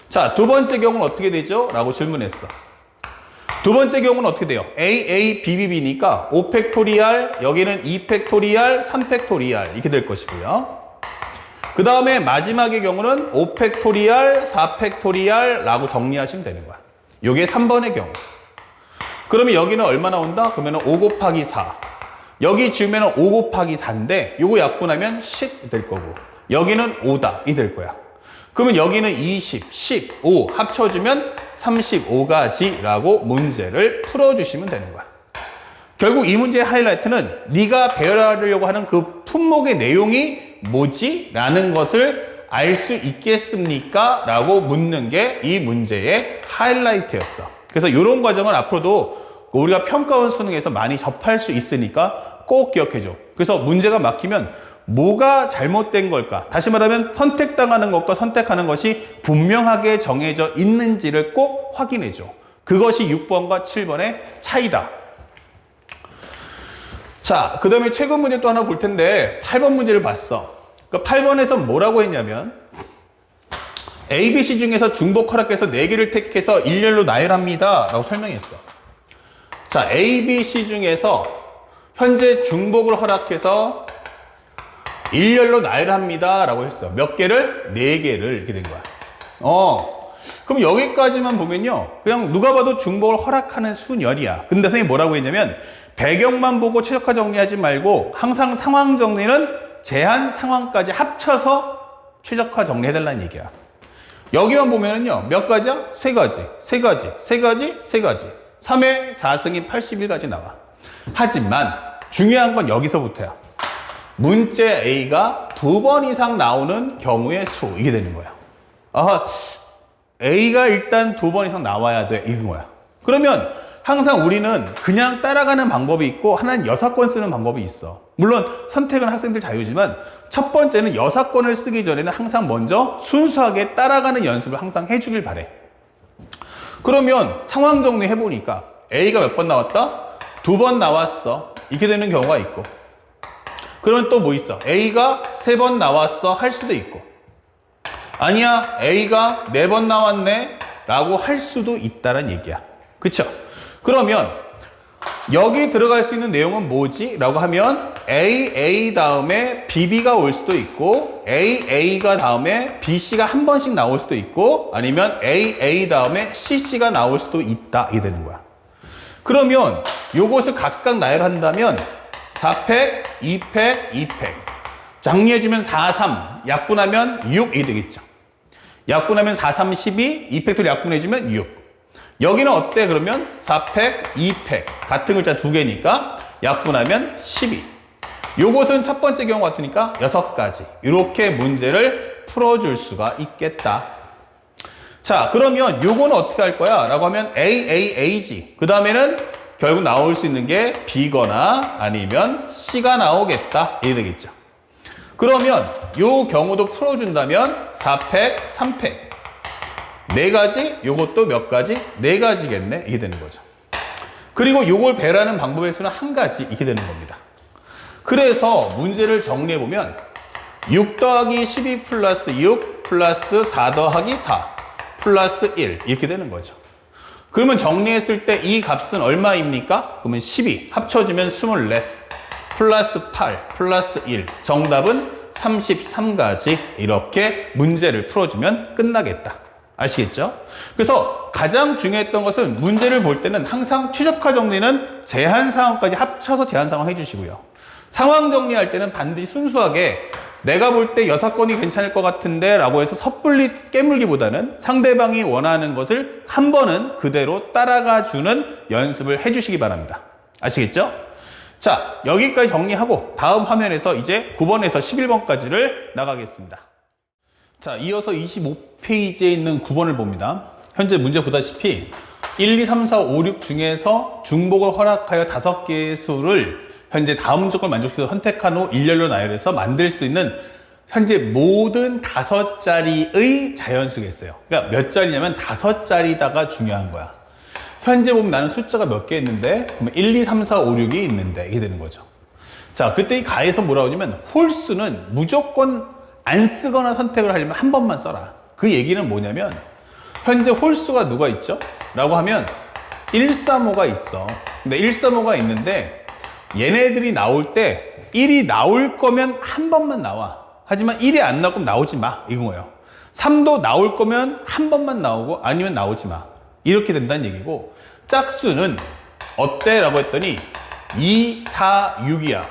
자, 두 번째 경우는 어떻게 되죠? 라고 질문했어. 두 번째 경우는 어떻게 돼요? A, A, B, B, B니까 5팩토리알, 여기는 2팩토리알, 3팩토리알 이렇게 될 것이고요. 그 다음에 마지막의 경우는 5팩토리알, 4팩토리알 라고 정리하시면 되는 거야. 요게 3번의 경우. 그러면 여기는 얼마 나온다? 그러면 5 곱하기 4. 여기 지우면 5 곱하기 4인데 요거 약분하면 10 될 거고, 여기는 5다 이 될 거야. 그러면 여기는 20, 15 합쳐주면 35가지라고 문제를 풀어주시면 되는 거야. 결국 이 문제의 하이라이트는 네가 배워하려고 하는 그 품목의 내용이 뭐지? 라는 것을 알 수 있겠습니까? 라고 묻는 게 이 문제의 하이라이트였어. 그래서 이런 과정을 앞으로도 우리가 평가원 수능에서 많이 접할 수 있으니까 꼭 기억해줘. 그래서 문제가 막히면 뭐가 잘못된 걸까? 다시 말하면 선택당하는 것과 선택하는 것이 분명하게 정해져 있는지를 꼭 확인해줘. 그것이 6번과 7번의 차이다. 자, 그 다음에 최근 문제 또 하나 볼 텐데 8번 문제를 봤어. 그러니까 8번에서 뭐라고 했냐면 A, B, C 중에서 중복 허락해서 4개를 택해서 일렬로 나열합니다 라고 설명했어. 자, A, B, C 중에서 현재 중복을 허락해서 일렬로 나열합니다 라고 했어. 몇 개를? 4개를 이렇게 된 거야. 그럼 여기까지만 보면요, 그냥 누가 봐도 중복을 허락하는 순열이야. 근데 선생님이 뭐라고 했냐면 배경만 보고 최적화 정리하지 말고 항상 상황 정리는 제한 상황까지 합쳐서 최적화 정리해달라는 얘기야. 여기만 보면은요, 몇 가지야? 3가지, 3가지, 3가지, 3가지. 3회 4승이 81가지 나와. 하지만 중요한 건 여기서부터야. 문제 A가 2번 이상 나오는 경우의 수, 이게 되는 거야. A가 일단 2번 이상 나와야 돼, 이런 거야. 그러면 항상 우리는 그냥 따라가는 방법이 있고 하나는 여사권 쓰는 방법이 있어. 물론 선택은 학생들 자유지만 첫 번째는 여사권을 쓰기 전에는 항상 먼저 순수하게 따라가는 연습을 항상 해주길 바래. 그러면 상황 정리 해보니까 A가 몇 번 나왔다? 2번 나왔어. 이렇게 되는 경우가 있고, 그러면 또 뭐 있어? A가 3번 나왔어 할 수도 있고, 아니야 A가 4번 나왔네 라고 할 수도 있다는 얘기야. 그쵸? 그러면 여기 들어갈 수 있는 내용은 뭐지? 라고 하면 A 다음에 BB가 올 수도 있고, A가 다음에 BC가 한 번씩 나올 수도 있고, 아니면 A 다음에 CC가 나올 수도 있다, 이게 되는 거야. 그러면 요것을 각각 나열한다면 4팩, 2팩, 2팩 정리해주면 4, 3 약분하면 6 이 되겠죠. 약분하면 4, 3, 12 2팩도 약분해주면 6. 여기는 어때? 그러면 4팩, 2팩 같은 글자 2개니까 약분하면 12. 요것은 첫 번째 경우 같으니까 6가지 이렇게 문제를 풀어줄 수가 있겠다. 자, 그러면 요거는 어떻게 할 거야? 라고 하면 A지. 그 다음에는 결국 나올 수 있는 게 B거나 아니면 C가 나오겠다, 이게 되겠죠. 그러면 요 경우도 풀어준다면 4팩, 3팩 4가지, 요것도 몇 가지? 4가지겠네, 이게 되는 거죠. 그리고 요걸 배라는 방법의 수는 1가지, 이렇게 되는 겁니다. 그래서 문제를 정리해보면 6 더하기 12 플러스 6 플러스 4 더하기 4 플러스 1 이렇게 되는 거죠. 그러면 정리했을 때 이 값은 얼마입니까? 그러면 12 합쳐지면 24 플러스 8 플러스 1 정답은 33가지. 이렇게 문제를 풀어주면 끝나겠다. 아시겠죠? 그래서 가장 중요했던 것은 문제를 볼 때는 항상 최적화 정리는 제한 상황까지 합쳐서 제한 상황 해주시고요. 상황 정리할 때는 반드시 순수하게 내가 볼 때 6건이 괜찮을 것 같은데 라고 해서 섣불리 깨물기보다는 상대방이 원하는 것을 한 번은 그대로 따라가 주는 연습을 해주시기 바랍니다. 아시겠죠? 자, 여기까지 정리하고 다음 화면에서 이제 9번에서 11번까지를 나가겠습니다. 자, 이어서 25페이지에 있는 9번을 봅니다. 현재 문제 보다시피 1, 2, 3, 4, 5, 6 중에서 중복을 허락하여 5개의 수를 현재 다음 조건을 만족시켜서 선택한 후 일렬로 나열해서 만들 수 있는 현재 모든 5자리의 자연수겠어요. 그러니까 몇 자리냐면 5자리다가 중요한 거야. 현재 보면 나는 숫자가 몇 개 있는데, 그러면 1, 2, 3, 4, 5, 6이 있는데, 이게 되는 거죠. 자, 그때 이 가에서 뭐라고 하냐면, 홀수는 무조건 안 쓰거나 선택을 하려면 한 번만 써라. 그 얘기는 뭐냐면, 현재 홀수가 누가 있죠? 라고 하면, 135가 있어. 근데 135가 있는데, 얘네들이 나올 때, 1이 나올 거면 한 번만 나와. 하지만 1이 안 나올 거면 나오지 마. 이거예요. 3도 나올 거면 한 번만 나오고, 아니면 나오지 마. 이렇게 된다는 얘기고, 짝수는 어때? 라고 했더니 2, 4, 6이야.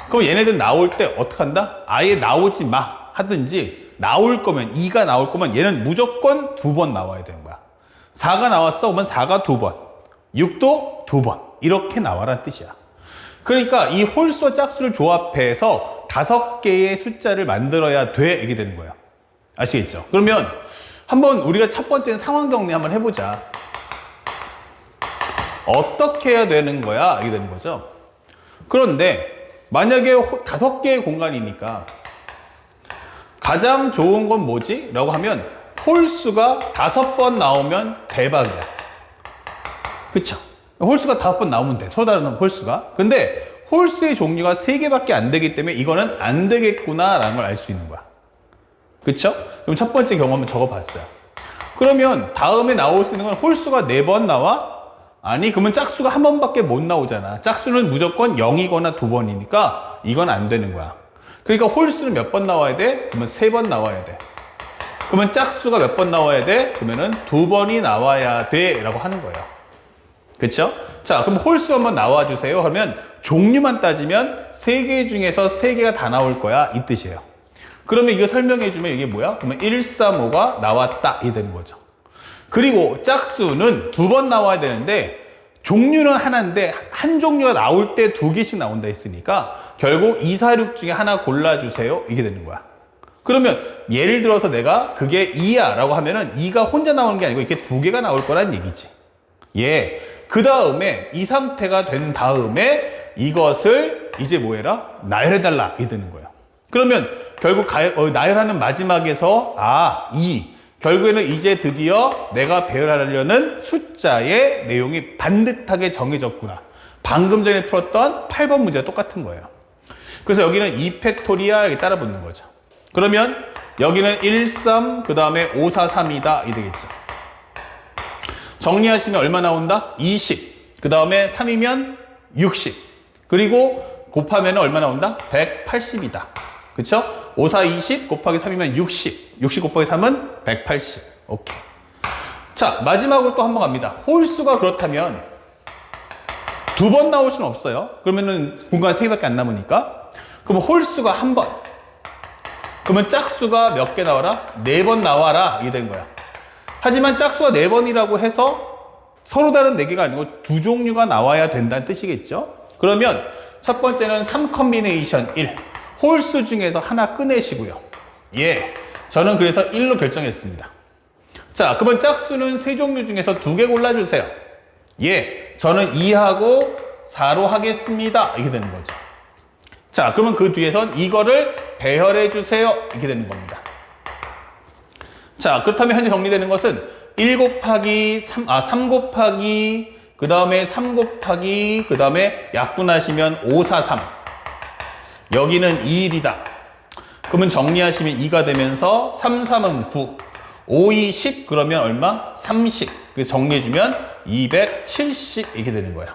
그럼 얘네들 나올 때 어떻게 한다? 아예 나오지 마 하든지, 나올 거면 2가 나올 거면 얘는 무조건 2번 나와야 되는 거야. 4가 나왔어? 그러면 4가 2번, 6도 2번 이렇게 나와라는 뜻이야. 그러니까 이 홀수와 짝수를 조합해서 5개의 숫자를 만들어야 돼, 이게 되는 거예요. 아시겠죠? 그러면 한번 우리가 첫 번째는 상황 정리 한번 해보자. 어떻게 해야 되는 거야? 이게 되는 거죠. 그런데 만약에 5개의 공간이니까 가장 좋은 건 뭐지? 라고 하면 홀수가 5번 나오면 대박이야. 그쵸? 홀수가 5번 나오면 돼. 서로 다른 홀수가. 근데 홀수의 종류가 3개밖에 안 되기 때문에 이거는 안 되겠구나 라는 걸 알 수 있는 거야. 그쵸? 그럼 첫 번째 경우 한번 적어봤어요. 그러면 다음에 나올 수 있는 건 홀수가 4번 나와? 아니, 그러면 짝수가 한 번밖에 못 나오잖아. 짝수는 무조건 0이거나 2번이니까 이건 안 되는 거야. 그러니까 홀수는 몇 번 나와야 돼? 그러면 3번 나와야 돼. 그러면 짝수가 몇 번 나와야 돼? 그러면은 2번이 나와야 돼 라고 하는 거예요. 그쵸? 자, 그럼 홀수 한번 나와주세요 하면 종류만 따지면 3개 중에서 3개가 다 나올 거야 이 뜻이에요. 그러면 이거 설명해주면 이게 뭐야? 그러면 1, 3, 5가 나왔다 이 되는 거죠. 그리고 짝수는 2번 나와야 되는데 종류는 하나인데 한 종류가 나올 때 2개씩 나온다 했으니까 결국 2, 4, 6 중에 하나 골라주세요 이게 되는 거야. 그러면 예를 들어서 내가 그게 2야 라고 하면은 2가 혼자 나오는 게 아니고 이렇게 2개가 나올 거란 얘기지. 예. 그 다음에 이 상태가 된 다음에 이것을 이제 뭐 해라? 나열해달라 이 되는 거예요. 그러면 결국 나열하는 마지막에서 2 결국에는 이제 드디어 내가 배열하려는 숫자의 내용이 반듯하게 정해졌구나. 방금 전에 풀었던 8번 문제와 똑같은 거예요. 그래서 여기는 2팩토리얼 이렇게 따라 붙는 거죠. 그러면 여기는 1, 3, 그 다음에 5, 4, 3이다 이 되겠죠. 정리하시면 얼마 나온다? 20. 그 다음에 3이면 60. 그리고 곱하면 얼마 나온다? 180이다. 그쵸? 5, 4, 20 곱하기 3이면 60. 60 곱하기 3은 180. 오케이. 자, 마지막으로 또 한 번 갑니다. 홀수가 그렇다면 2번 나올 수는 없어요. 그러면은 공간 3개밖에 안 남으니까. 그러면 홀수가 1번. 그러면 짝수가 몇 개 나와라? 4번 나와라. 이게 된 거야. 하지만 짝수가 4번이라고 해서 서로 다른 4개가 아니고 2종류가 나와야 된다는 뜻이겠죠? 그러면 첫 번째는 3컴비네이션 1. 홀수 중에서 하나 꺼내시고요. 예. 저는 그래서 1로 결정했습니다. 자, 그러면 짝수는 3종류 중에서 2개 골라주세요. 예. 저는 2하고 4로 하겠습니다. 이렇게 되는 거죠. 자, 그러면 그 뒤에선 이거를 배열해 주세요. 이렇게 되는 겁니다. 자, 그렇다면 현재 정리되는 것은 1 곱하기 3 곱하기 그 다음에 3 곱하기 그 다음에 약분하시면 5, 4, 3 여기는 2, 1이다. 그러면 정리하시면 2가 되면서 3, 3은 9 5, 2, 10 그러면 얼마? 30. 그래서 정리해주면 270 이렇게 되는 거야.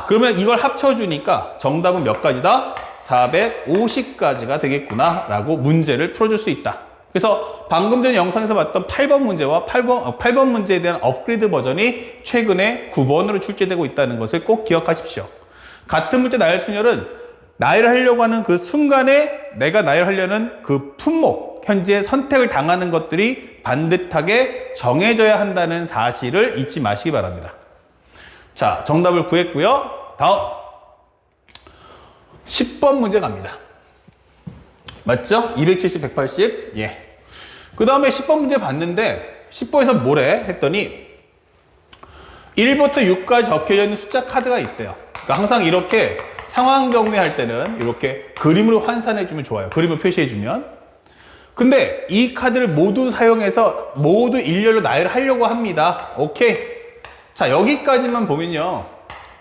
그러면 이걸 합쳐주니까 정답은 몇 가지다? 450가지가 되겠구나 라고 문제를 풀어줄 수 있다. 그래서 방금 전 영상에서 봤던 8번 문제와 8번 문제에 대한 업그레이드 버전이 최근에 9번으로 출제되고 있다는 것을 꼭 기억하십시오. 같은 문제 나열순열은 나열하려고 하는 그 순간에 내가 나열하려는 그 품목, 현재 선택을 당하는 것들이 반듯하게 정해져야 한다는 사실을 잊지 마시기 바랍니다. 자, 정답을 구했고요. 다음 10번 문제 갑니다. 맞죠? 270, 180. 예. 그 다음에 10번 문제 봤는데 10번에서 뭐래? 했더니 1부터 6까지 적혀져 있는 숫자 카드가 있대요. 그러니까 항상 이렇게 상황 정리할 때는 이렇게 그림으로 환산해 주면 좋아요. 그림을 표시해 주면. 근데 이 카드를 모두 사용해서 모두 일렬로 나열하려고 합니다. 오케이. 자, 여기까지만 보면요.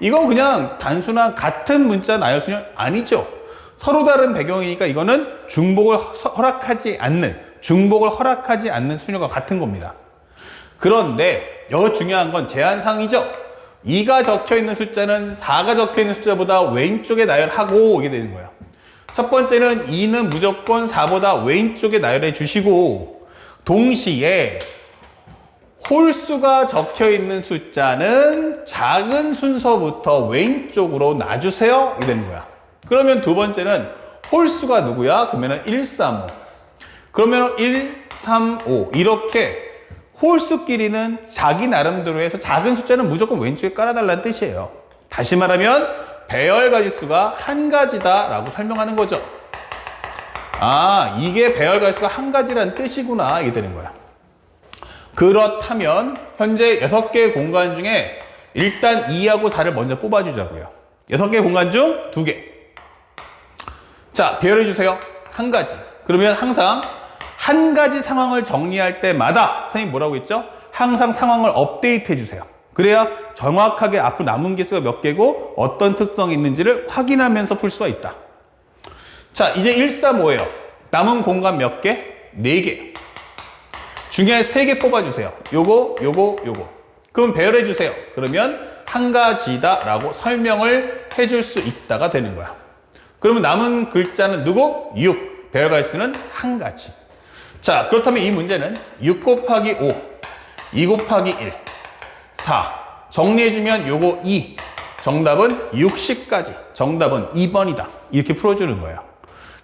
이건 그냥 단순한 같은 문자 나열순열 아니죠. 서로 다른 배경이니까 이거는 중복을 허락하지 않는 순열과 같은 겁니다. 그런데 여기 중요한 건 제한사항이죠. 2가 적혀있는 숫자는 4가 적혀있는 숫자보다 왼쪽에 나열하고 이게 되는 거예요. 첫 번째는 2는 무조건 4보다 왼쪽에 나열해 주시고 동시에 홀수가 적혀있는 숫자는 작은 순서부터 왼쪽으로 놔주세요. 이게 되는 거야. 그러면 두 번째는 홀수가 누구야? 그러면 1, 3, 5. 그러면 1, 3, 5 이렇게 홀수끼리는 자기 나름대로 해서 작은 숫자는 무조건 왼쪽에 깔아달라는 뜻이에요. 다시 말하면 배열 가지수가 한 가지다 라고 설명하는 거죠. 이게 배열 가지수가 한 가지라는 뜻이구나 이게 되는 거야. 그렇다면 현재 6개의 공간 중에 일단 2하고 4를 먼저 뽑아주자고요. 6개의 공간 중 2개. 자, 배열해 주세요. 한 가지. 그러면 항상 한 가지 상황을 정리할 때마다 선생님 뭐라고 했죠? 항상 상황을 업데이트 해주세요. 그래야 정확하게 앞으로 남은 개수가 몇 개고 어떤 특성이 있는지를 확인하면서 풀 수가 있다. 자, 이제 1, 3, 5예요. 남은 공간 몇 개? 4개. 중에 3개 뽑아주세요. 요거, 요거, 요거. 그럼 배열해 주세요. 그러면 한 가지다 라고 설명을 해줄 수 있다가 되는 거야. 그러면 남은 글자는 누구? 6. 배열 가지수는 한 가지. 자, 그렇다면 이 문제는 6 곱하기 5, 2 곱하기 1, 4. 정리해주면 요거 2. 정답은 60까지. 정답은 2번이다. 이렇게 풀어주는 거예요.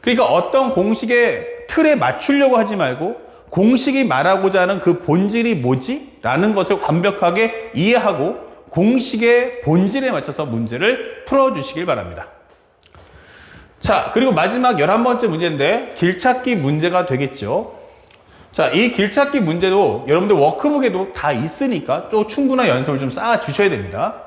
그러니까 어떤 공식의 틀에 맞추려고 하지 말고 공식이 말하고자 하는 그 본질이 뭐지? 라는 것을 완벽하게 이해하고 공식의 본질에 맞춰서 문제를 풀어주시길 바랍니다. 자, 그리고 마지막 11번째 문제인데 길찾기 문제가 되겠죠. 자, 이 길찾기 문제도 여러분들 워크북에도 다 있으니까 또 충분한 연습을 좀 쌓아 주셔야 됩니다.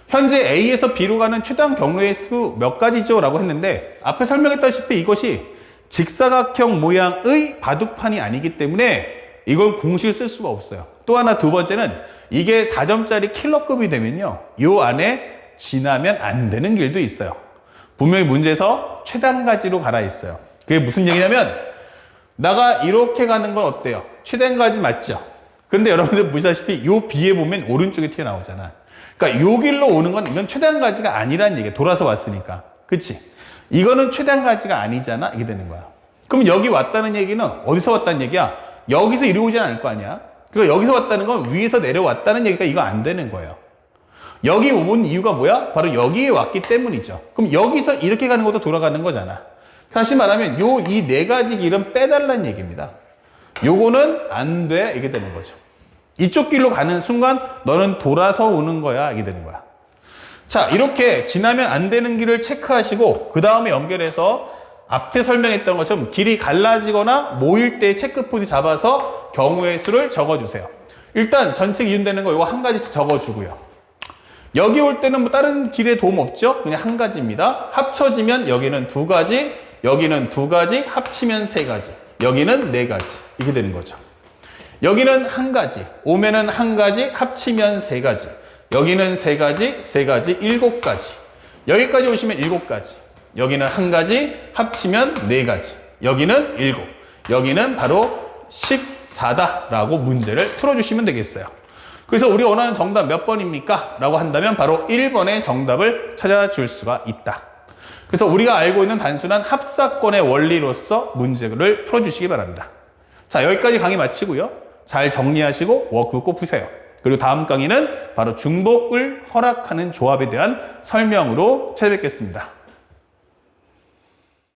현재 A에서 B로 가는 최단 경로의 수 몇 가지죠? 라고 했는데 앞에 설명했다시피 이것이 직사각형 모양의 바둑판이 아니기 때문에 이걸 공식을 쓸 수가 없어요. 또 하나 두 번째는 이게 4점짜리 킬러급이 되면요, 요 안에 지나면 안 되는 길도 있어요. 분명히 문제에서 최단가지로 가라 있어요. 그게 무슨 얘기냐면 나가 이렇게 가는 건 어때요? 최단가지 맞죠? 근데 여러분들 보시다시피 요 B에 보면 오른쪽에 튀어나오잖아. 그러니까 요 길로 오는 건 이건 최단가지가 아니란 얘기야. 돌아서 왔으니까. 그치? 이거는 최단가지가 아니잖아. 이게 되는 거야. 그럼 여기 왔다는 얘기는 어디서 왔다는 얘기야? 여기서 이리 오진 않을 거 아니야? 그러니까 여기서 왔다는 건 위에서 내려왔다는 얘기가 이거 안 되는 거예요. 여기 온 이유가 뭐야? 바로 여기에 왔기 때문이죠. 그럼 여기서 이렇게 가는 것도 돌아가는 거잖아. 다시 말하면 요 이 4가지 길은 빼달라는 얘기입니다. 요거는 안 돼. 이게 되는 거죠. 이쪽 길로 가는 순간 너는 돌아서 오는 거야. 이게 되는 거야. 자, 이렇게 지나면 안 되는 길을 체크하시고 그 다음에 연결해서 앞에 설명했던 것처럼 길이 갈라지거나 모일 때 체크포인트 잡아서 경우의 수를 적어주세요. 일단 전체 기준되는 거 이거 한 가지씩 적어주고요. 여기 올 때는 뭐 다른 길에 도움 없죠? 그냥 한 가지입니다. 합쳐지면 여기는 2가지, 여기는 2가지, 합치면 3가지, 여기는 4가지. 이렇게 되는 거죠. 여기는 한 가지, 오면은 한 가지, 합치면 3가지. 여기는 3가지, 3가지, 7가지. 여기까지 오시면 7가지. 여기는 한 가지, 합치면 4가지. 여기는 7. 여기는 바로 14다라고 문제를 풀어주시면 되겠어요. 그래서 우리가 원하는 정답 몇 번입니까? 라고 한다면 바로 1번의 정답을 찾아줄 수가 있다. 그래서 우리가 알고 있는 단순한 합사건의 원리로서 문제를 풀어주시기 바랍니다. 자, 여기까지 강의 마치고요. 잘 정리하시고 워크북 꼭 푸세요. 그리고 다음 강의는 바로 중복을 허락하는 조합에 대한 설명으로 찾아뵙겠습니다.